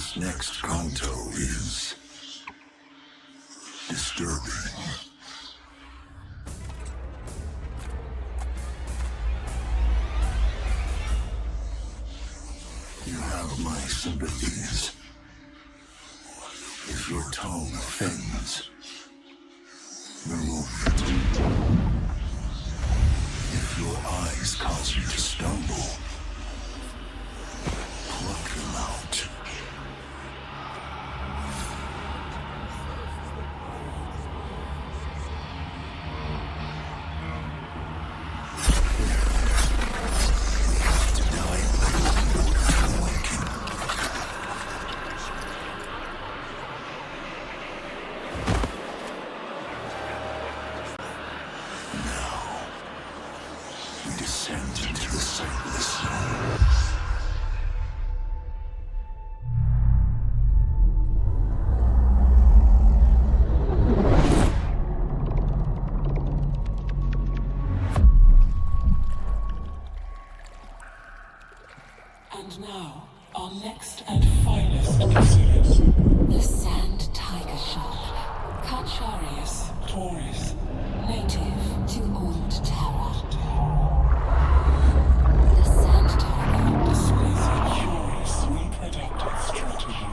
This next canto is disturbing. You have my sympathies. If your tongue offends, remove it. If your eyes cause you to stumble, pluck them out. And now, our next and finest episode. The Sand Tiger Shark, Arrakis, Taurus, native to Old Terra. The Sand Tiger displays a curious reproductive strategy,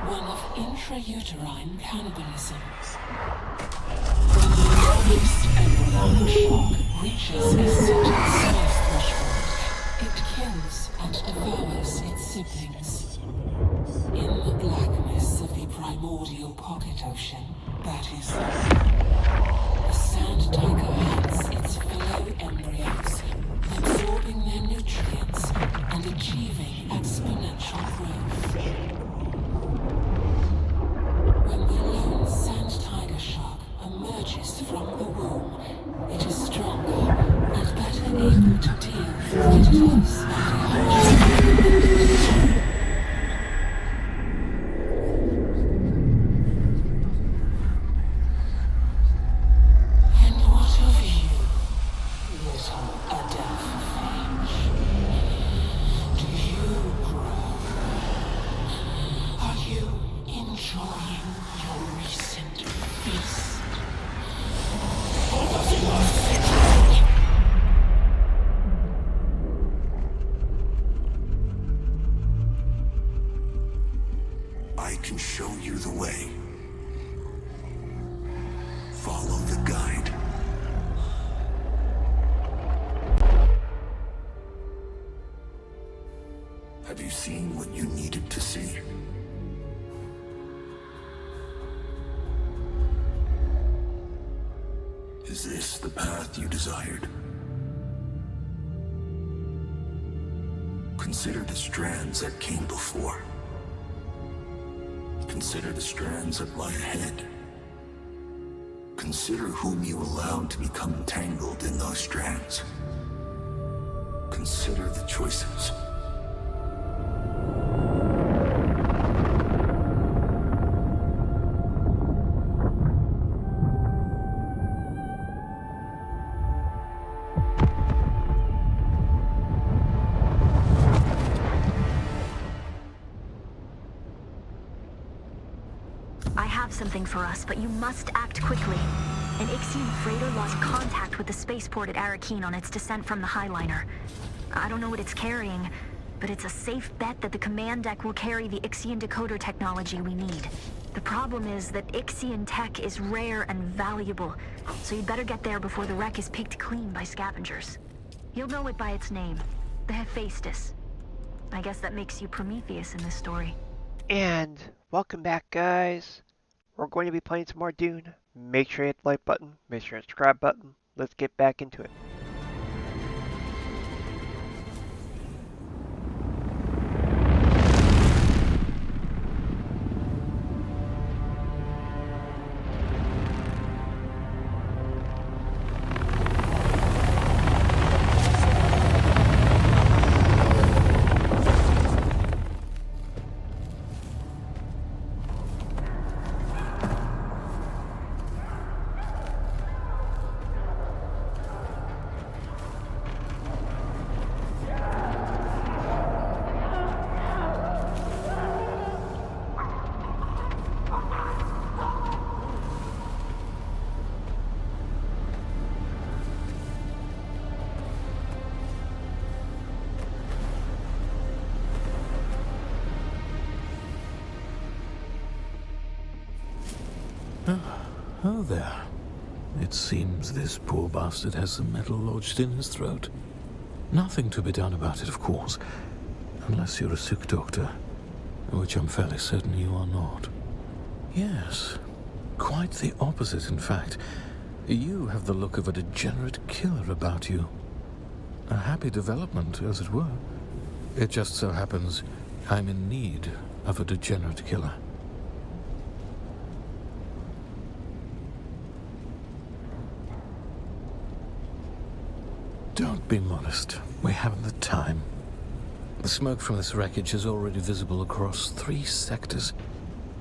one of intrauterine cannibalism. When the largest embryonic shark reaches a certain size threshold, it kills and devours its siblings. In the blackness of the primordial pocket ocean, that is, the sand tiger hunts its fellow embryos, absorbing their nutrients and achieving exponential growth. When the lone sand tiger shark emerges from the womb, it is stronger and better able to deal with predators and what of you, little Adelphage? Do you grow? Are you enjoying your recent feast? Or does it not fit you? I can show you the way. Follow the guide. Have you seen what you needed to see? Is this the path you desired? Consider the strands that came before. Consider the strands that lie ahead. Consider whom you allowed to become entangled in those strands. Consider the choices. I have something for us, but you must act quickly. An Ixian freighter lost contact with the spaceport at Arrakis on its descent from the Highliner. I don't know what it's carrying, but it's a safe bet that the command deck will carry the Ixian decoder technology we need. The problem is that Ixian tech is rare and valuable, so you'd better get there before the wreck is picked clean by scavengers. You'll know it by its name, the Hephaestus. I guess that makes you Prometheus in this story. And welcome back, guys. We're going to be playing some more Dune. Make sure you hit the like button, make sure you hit the subscribe button. Let's get back into it. Oh there. It seems this poor bastard has some metal lodged in his throat. Nothing to be done about it, of course, unless you're a sick doctor, which I'm fairly certain you are not. Yes, quite the opposite, in fact. You have the look of a degenerate killer about you. A happy development, as it were. It just so happens I'm in need of a degenerate killer. Don't be modest. We haven't the time. The smoke from this wreckage is already visible across 3 sectors.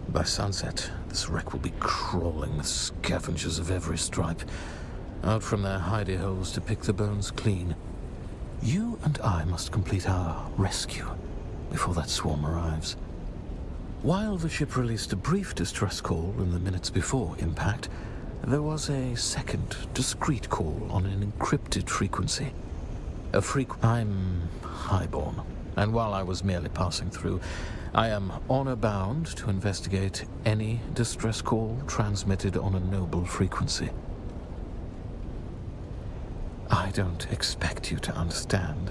By sunset, this wreck will be crawling with scavengers of every stripe, out from their hidey holes to pick the bones clean. You and I must complete our rescue before that swarm arrives. While the ship released a brief distress call in the minutes before impact, there was a second, discreet call on an encrypted frequency. I'm highborn, and while I was merely passing through, I am honor-bound to investigate any distress call transmitted on a noble frequency. I don't expect you to understand,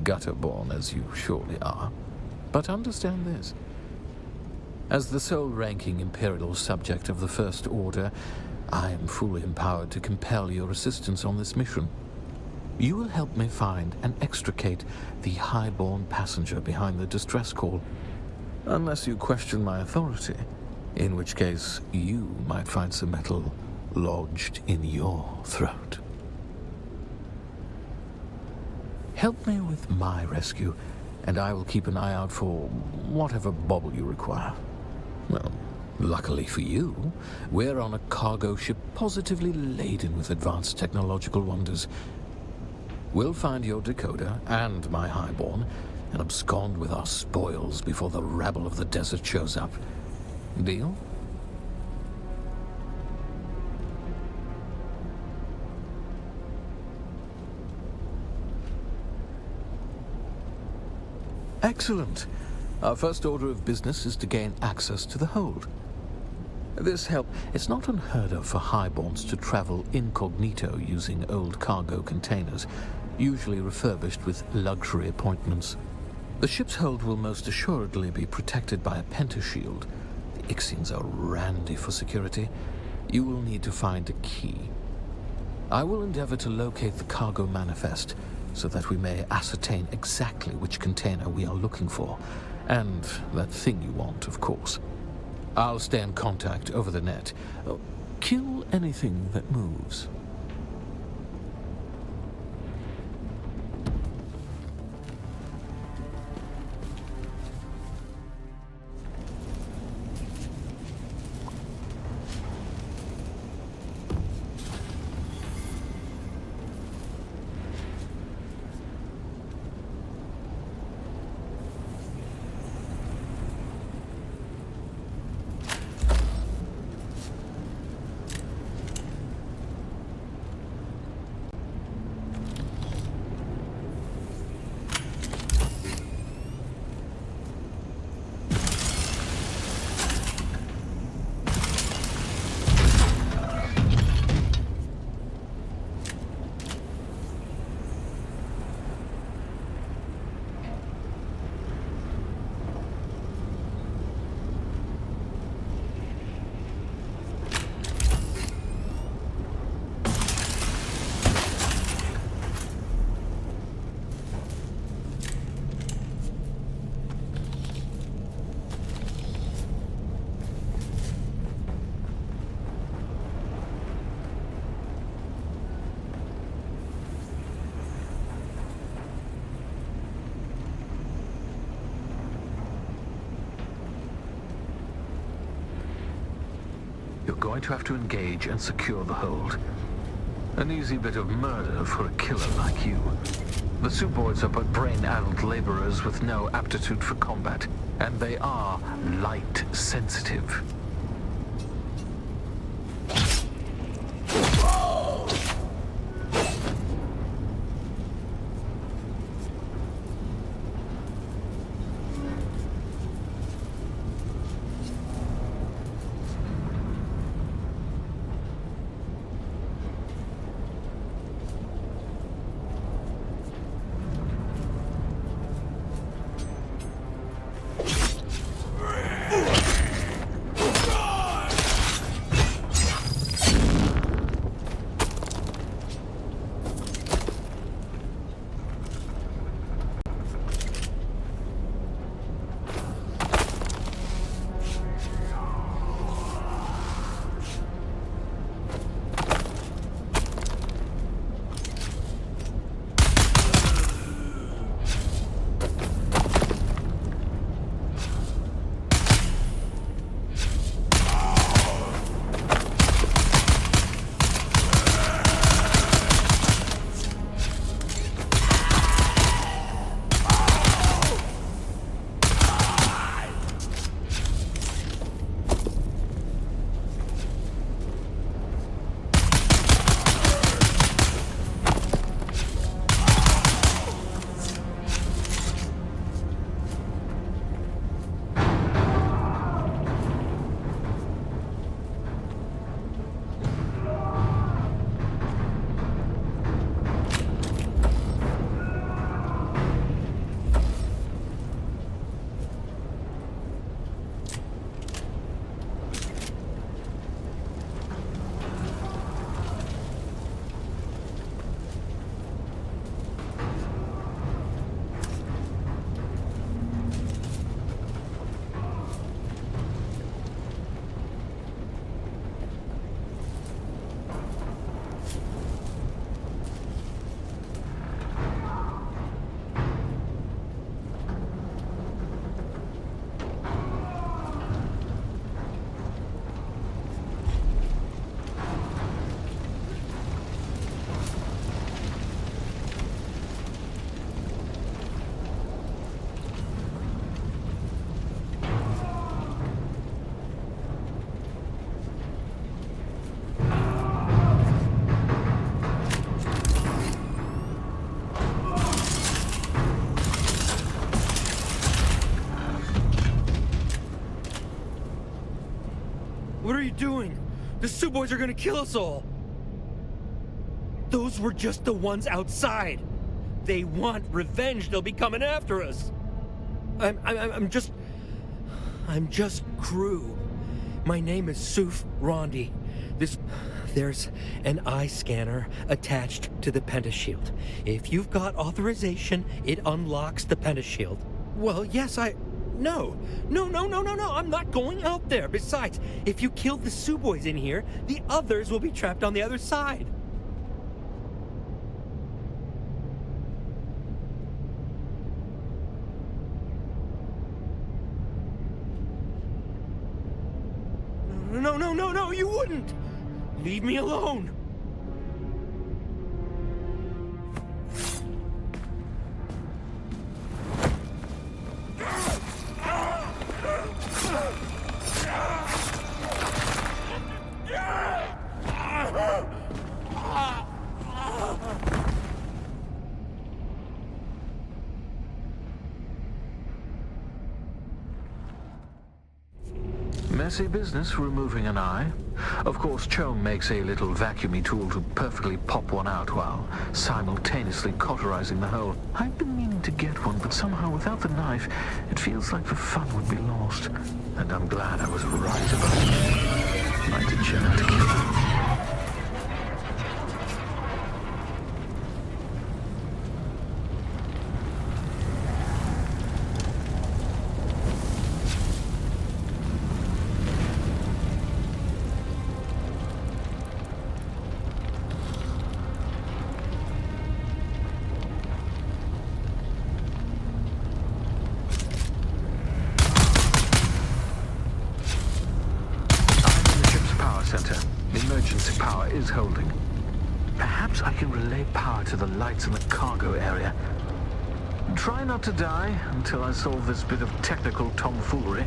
gutter-born as you surely are, but understand this. As the sole-ranking Imperial subject of the First Order, I am fully empowered to compel your assistance on this mission. You will help me find and extricate the highborn passenger behind the distress call, unless you question my authority, in which case you might find some metal lodged in your throat. Help me with my rescue, and I will keep an eye out for whatever bauble you require. Well, luckily for you, we're on a cargo ship positively laden with advanced technological wonders. We'll find your decoder and my highborn and abscond with our spoils before the rabble of the desert shows up. Deal? Excellent. Our first order of business is to gain access to the hold. This help, it's not unheard of for highborns to travel incognito using old cargo containers, usually refurbished with luxury appointments. The ship's hold will most assuredly be protected by a pentashield. The Ixians are randy for security. You will need to find a key. I will endeavor to locate the cargo manifest, so that we may ascertain exactly which container we are looking for, and that thing you want, of course. I'll stay in contact over the net. Kill anything that moves. You're going to have to engage and secure the hold. An easy bit of murder for a killer like you. The Suboids are but brain-addled laborers with no aptitude for combat, and they are light-sensitive. The Sioux boys are gonna kill us all. Those were just the ones outside. They want revenge. They'll be coming after us. I'm just crew. My name is Suf Rondi. There's an eye scanner attached to the pentashield. If you've got authorization, it unlocks the pentashield. Well, yes, No, I'm not going out there. Besides, if you kill the Sioux boys in here, the others will be trapped on the other side. No, you wouldn't! Leave me alone! Messy business removing an eye. Of course, Chome makes a little vacuumy tool to perfectly pop one out while simultaneously cauterizing the hole. I've been meaning to get one, but somehow without the knife, it feels like the fun would be lost. And I'm glad I was right about it. My degenerate killer. Center. Emergency power is holding. Perhaps I can relay power to the lights in the cargo area. Try not to die until I solve this bit of technical tomfoolery.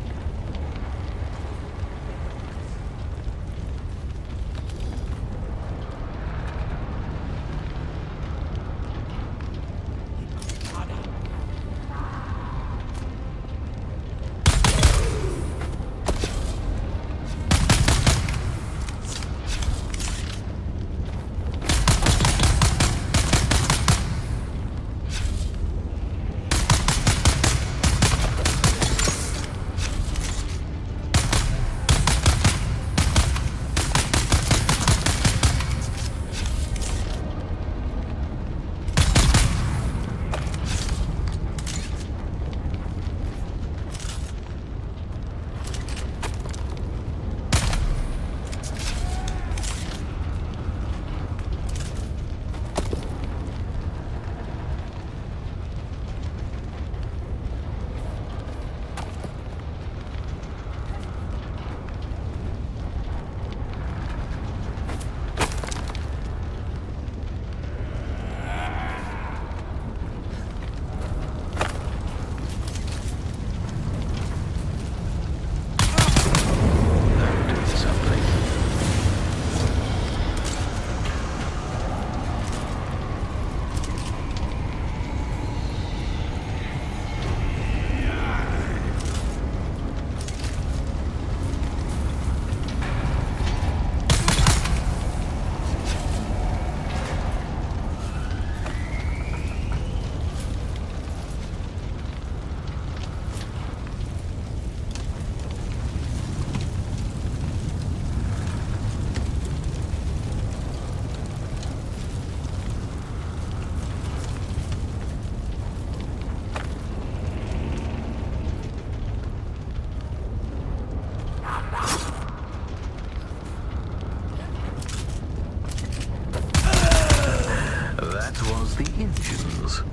The engines.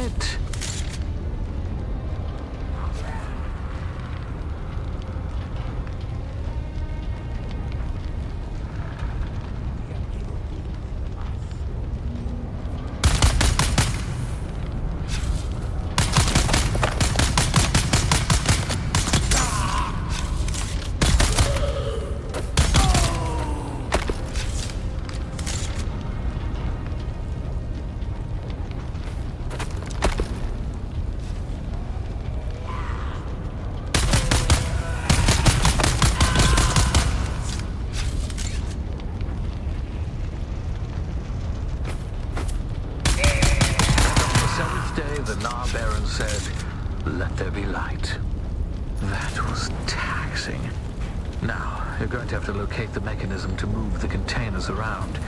it. The Nar Baron said, "Let there be light." That was taxing. Now, you're going to have to locate the mechanism to move the containers around.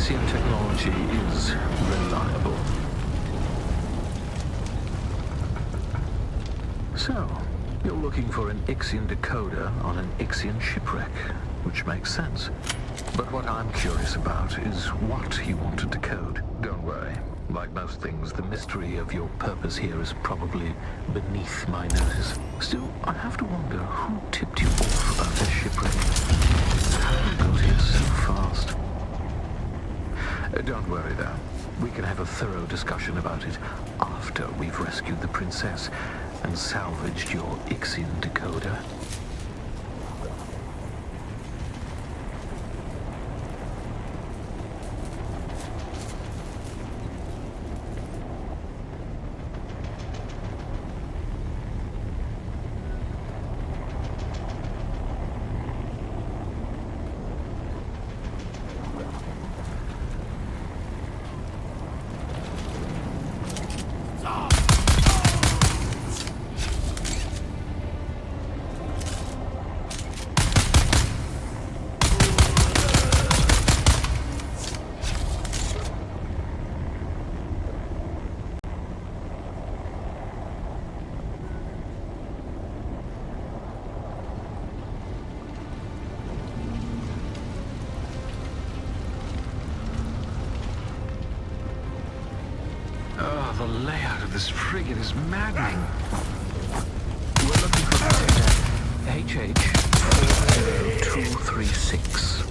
Technology is reliable. So, you're looking for an Ixian decoder on an Ixian shipwreck, which makes sense. But what I'm curious about is what you want to decode. Don't worry. Like most things, the mystery of your purpose here is probably beneath my notice. Still, I have to wonder who tipped you off about this shipwreck. How you got here so fast? Don't worry, though. We can have a thorough discussion about it after we've rescued the princess and salvaged your Ixian decoder. The layout of this frigate is maddening. We're looking for HH-236.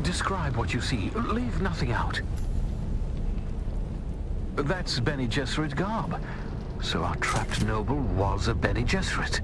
Describe what you see. Leave nothing out. That's Bene Gesserit garb. So our trapped noble was a Bene Gesserit.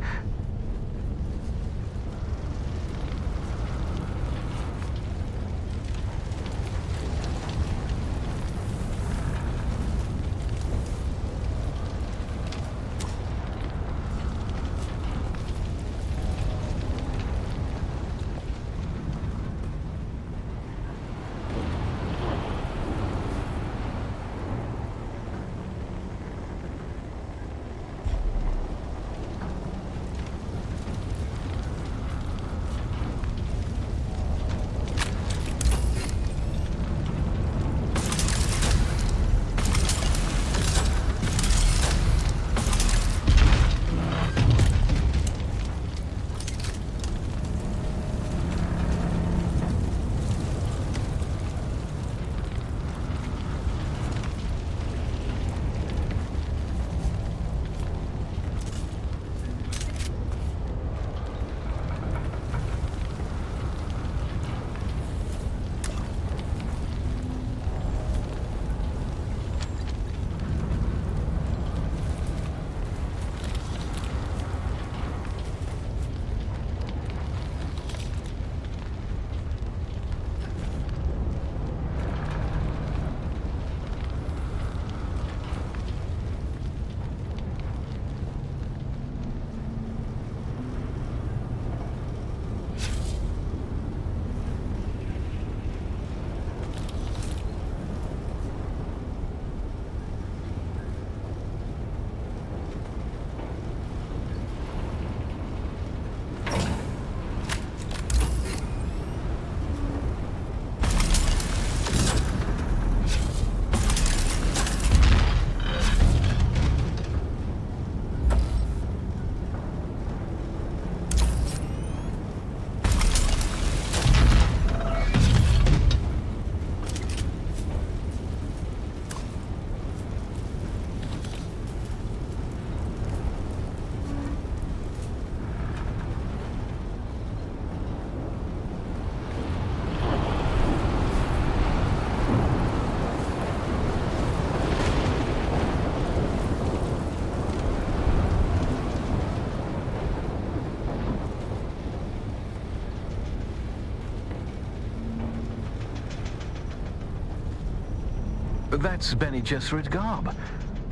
That's Bene Gesserit garb.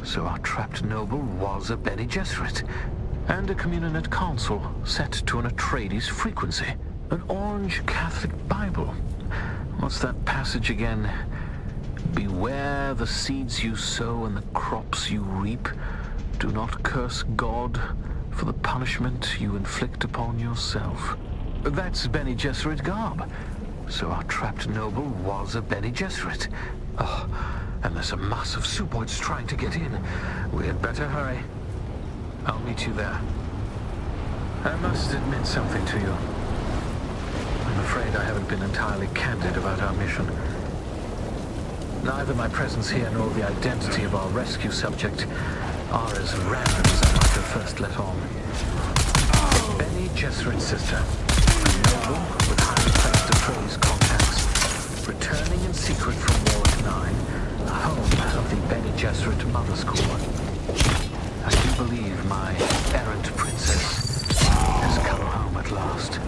So our trapped noble was a Bene Gesserit. And a communion council set to an Atreides frequency. An orange Catholic Bible. What's that passage again? Beware the seeds you sow and the crops you reap. Do not curse God for the punishment you inflict upon yourself. That's Bene Gesserit garb. So our trapped noble was a Bene Gesserit. Oh, and there's a mass of Suboids trying to get in. We had better hurry. I'll meet you there. I must admit something to you. I'm afraid I haven't been entirely candid about our mission. Neither my presence here nor the identity of our rescue subject are as random as I might have first let on. Bene Gesserit's sister, a noble with highly placed Atreides contacts, returning in secret from Warwick 9, home of the Bene Gesserit Mother School. I do believe my errant princess has come home at last.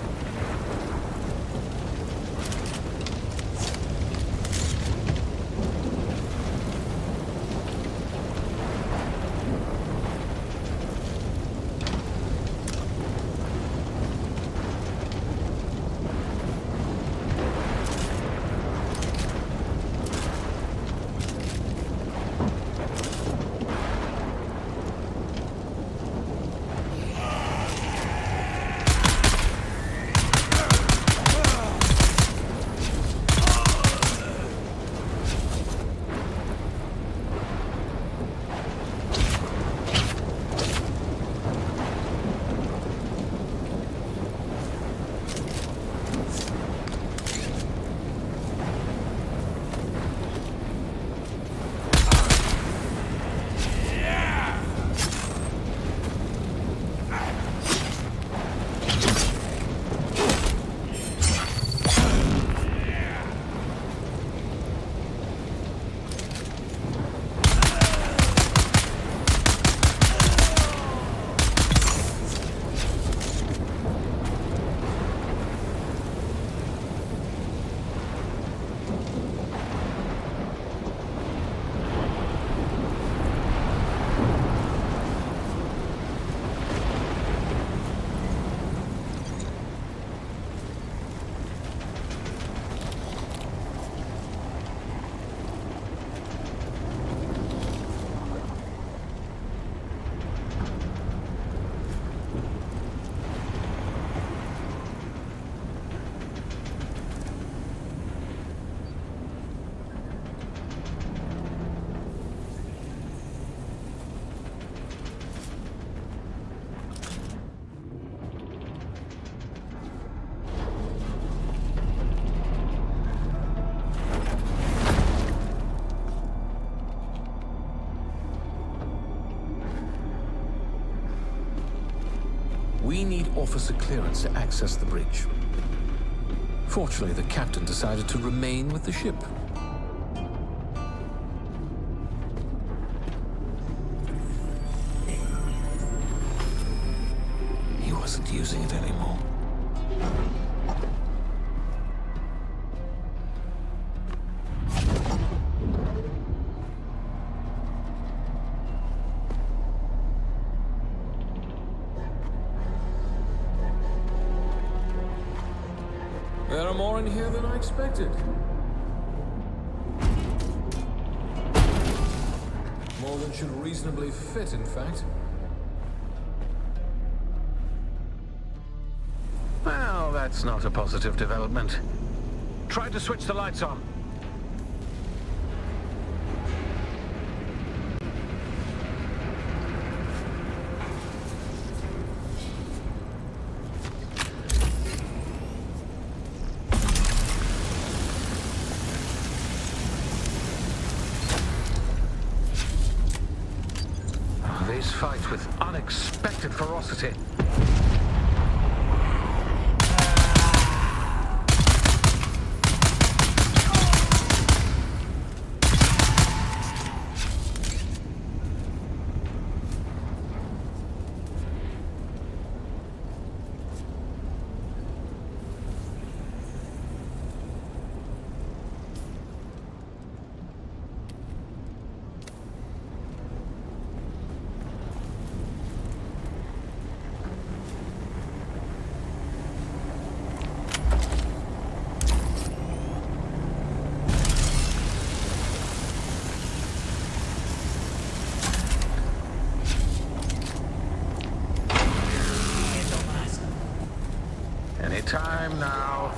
officer clearance to access the bridge. Fortunately, the captain decided to remain with the ship. He wasn't using it anymore. There are more in here than I expected. More than should reasonably fit, in fact. Well, that's not a positive development. Try to switch the lights on. These fight with unexpected ferocity. Anytime now.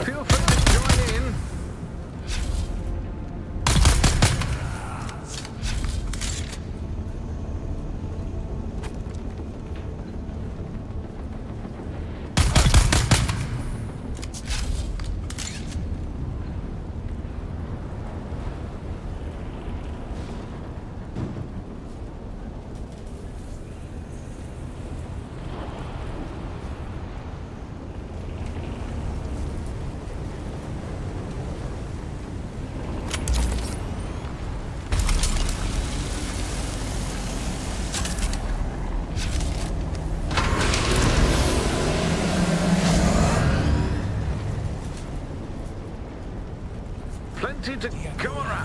Feel free to join in. Plenty to go around.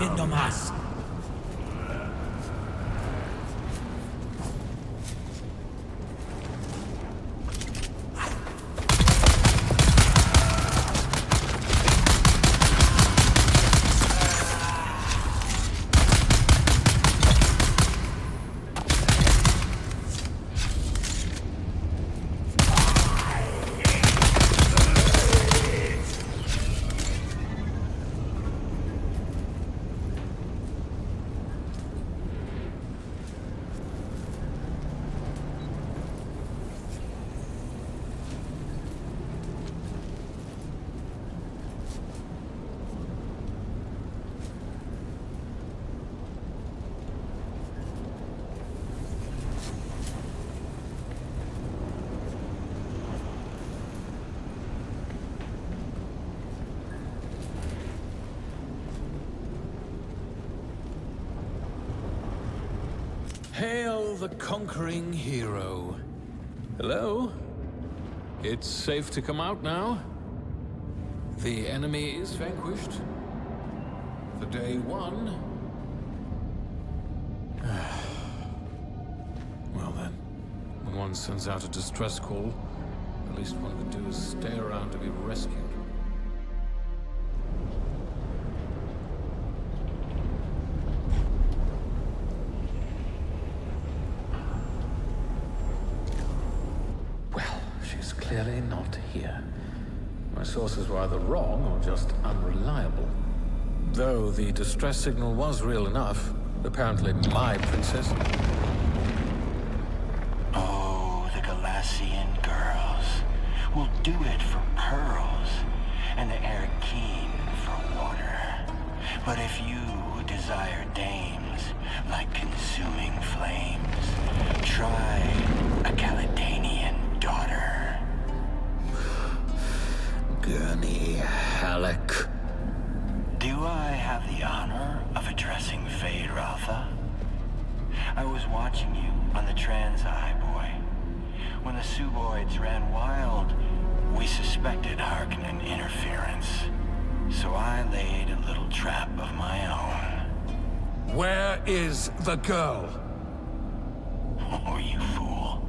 Hail the conquering hero. Hello? It's safe to come out now? The enemy is vanquished. For day one. Well then, when one sends out a distress call, the least one could do is stay around to be rescued. Well, she's clearly not here. My sources were either wrong or just unreliable. Though the distress signal was real enough, apparently my princess... Oh, the Galassian girls will do it for pearls, and the Arrakis for water. But if you desire dames like consuming flames, try a Caledonian daughter. Gurney Halleck. Do I have the honor of addressing Fade Rotha? I was watching you on the Transeye, boy. When the Suboids ran wild, we suspected Harkonnen interference. So I laid a little trap of my own. Where is the girl? Oh, you fool.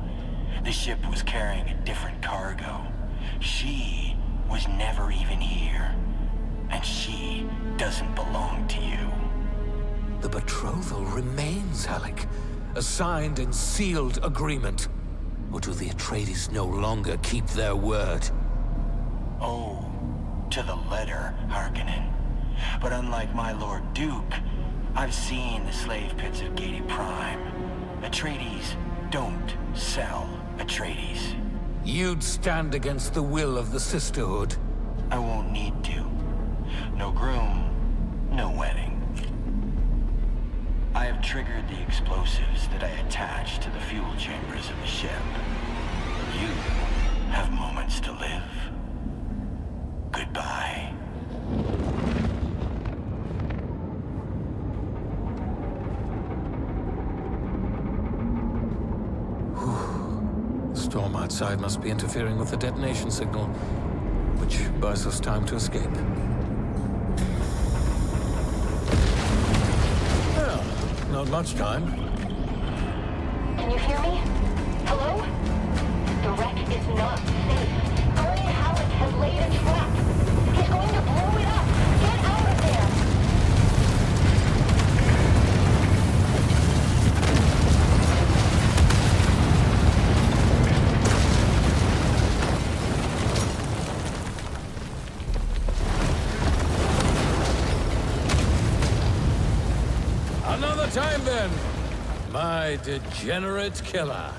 The ship was carrying a different cargo. She was never even here. And she doesn't belong to you. The betrothal remains, Halleck. A signed and sealed agreement. Or do the Atreides no longer keep their word? Oh, to the letter, Harkonnen. But unlike my Lord Duke, I've seen the slave pits of Gedi Prime. Atreides don't sell Atreides. You'd stand against the will of the Sisterhood. I won't need to. No groom, no wedding. I have triggered the explosives that I attached to the fuel chambers of the ship. You have moments to live. Goodbye. The storm outside must be interfering with the detonation signal, which buys us time to escape. Well, not much time. Can you hear me? Hello? The wreck is not safe. Gurney Halleck has laid a trap. He's going to blow it up. Get out of there! Another time then, my degenerate killer.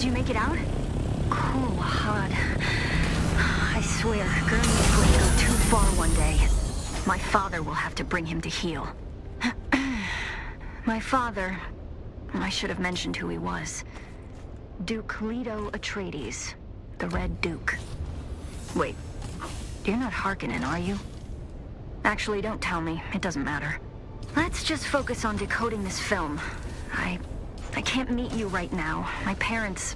you make it out? Cool, hard. I swear, Gurney's going to go too far one day. My father will have to bring him to heel. My father... I should have mentioned who he was. Duke Leto Atreides, the Red Duke. Wait, you're not Harkonnen, are you? Actually, don't tell me. It doesn't matter. Let's just focus on decoding this film. I can't meet you right now. My parents,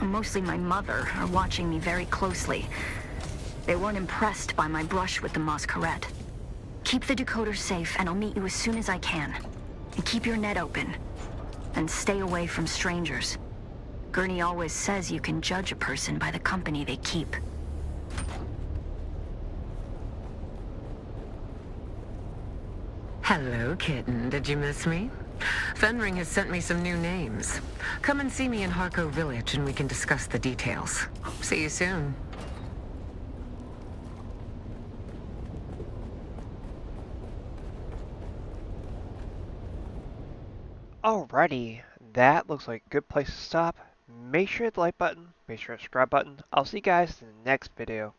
mostly my mother, are watching me very closely. They weren't impressed by my brush with the Masquerade. Keep the decoder safe, and I'll meet you as soon as I can. And keep your net open. And stay away from strangers. Gurney always says you can judge a person by the company they keep. Hello, kitten. Did you miss me? Fenring has sent me some new names. Come and see me in Harco Village and we can discuss the details. See you soon. Alrighty, that looks like a good place to stop. Make sure to hit the like button, make sure to subscribe button. I'll see you guys in the next video.